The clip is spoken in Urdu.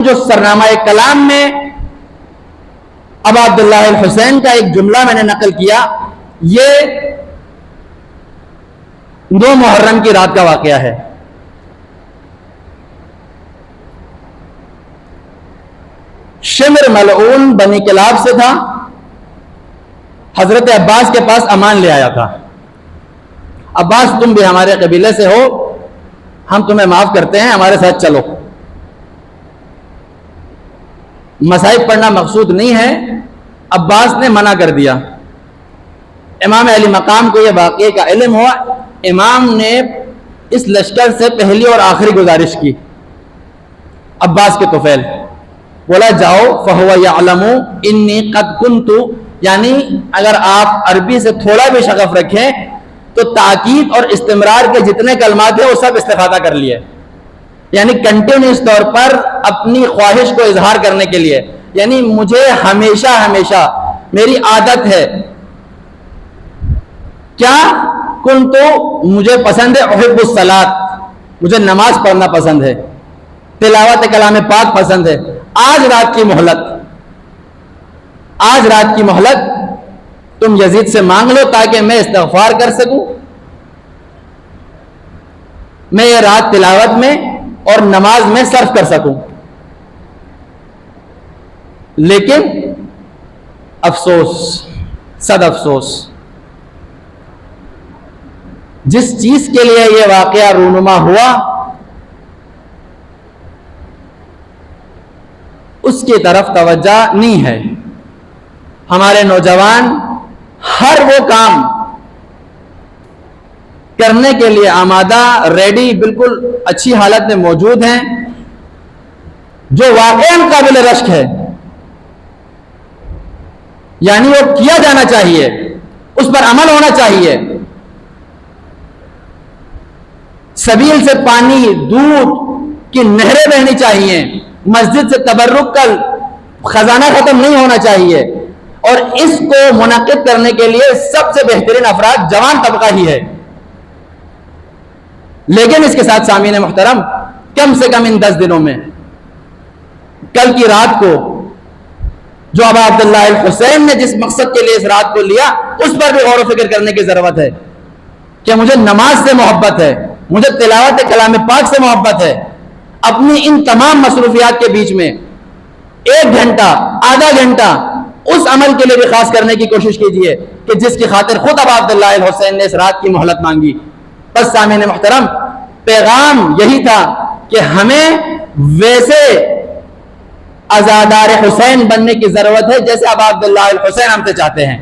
جو سرنامہ کلام میں ابا عبداللہ الحسین کا ایک جملہ میں نے نقل کیا، یہ 2 محرم کی رات کا واقعہ ہے۔ شمر ملعون بنی کلاب سے تھا، حضرت عباس کے پاس امان لے آیا تھا، عباس تم بھی ہمارے قبیلے سے ہو، ہم تمہیں معاف کرتے ہیں، ہمارے ساتھ چلو۔ مصائب پڑھنا مقصود نہیں ہے، عباس نے منع کر دیا۔ امام علی مقام کو یہ واقعے کا علم ہوا، امام نے اس لشکر سے پہلی اور آخری گزارش کی عباس کے طفیل، بولا جاؤ فہو یعلم انی قد کنت، یعنی اگر آپ عربی سے تھوڑا بھی شغف رکھیں تو تاکید اور استمرار کے جتنے کلمات ہیں وہ سب استفادہ کر لیے، یعنی کنٹینیوس طور پر اپنی خواہش کو اظہار کرنے کے لیے، یعنی مجھے ہمیشہ ہمیشہ میری عادت ہے کیا کنتو، مجھے پسند ہے احب الصلاۃ، مجھے نماز پڑھنا پسند ہے، تلاوت کلام پاک پسند ہے، آج رات کی مہلت، آج رات کی مہلت تم یزید سے مانگ لو تاکہ میں استغفار کر سکوں، میں یہ رات تلاوت میں اور نماز میں صرف کر سکوں۔ لیکن افسوس، صد افسوس، جس چیز کے لیے یہ واقعہ رونما ہوا اس کی طرف توجہ نہیں ہے۔ ہمارے نوجوان ہر وہ کام کرنے کے لیے آمادہ، ریڈی، بالکل اچھی حالت میں موجود ہیں جو واقعاً قابل رشک ہے، یعنی وہ کیا جانا چاہیے، اس پر عمل ہونا چاہیے۔ سبیل سے پانی، دودھ کی نہریں بہنی چاہیے، مسجد سے تبرک کا خزانہ ختم نہیں ہونا چاہیے، اور اس کو منعقد کرنے کے لیے سب سے بہترین افراد جوان طبقہ ہی ہے۔ لیکن اس کے ساتھ سامعین محترم، کم سے کم ان 10 دنوں میں، کل کی رات کو جو ابا عبداللہ الحسین نے جس مقصد کے لیے اس رات کو لیا، اس پر بھی غور و فکر کرنے کی ضرورت ہے کہ مجھے نماز سے محبت ہے، مجھے تلاوت کلام پاک سے محبت ہے۔ اپنی ان تمام مصروفیات کے بیچ میں 1 گھنٹہ، آدھا گھنٹہ اس عمل کے لیے بھی خاص کرنے کی کوشش کیجیے کہ جس کی خاطر خود ابا عبداللہ الحسین نے اس رات کی مہلت مانگی۔ بس سامعین محترم، پیغام یہی تھا کہ ہمیں ویسے عزادار حسین بننے کی ضرورت ہے جیسے ابا عبداللہ الحسین ہم سے چاہتے ہیں۔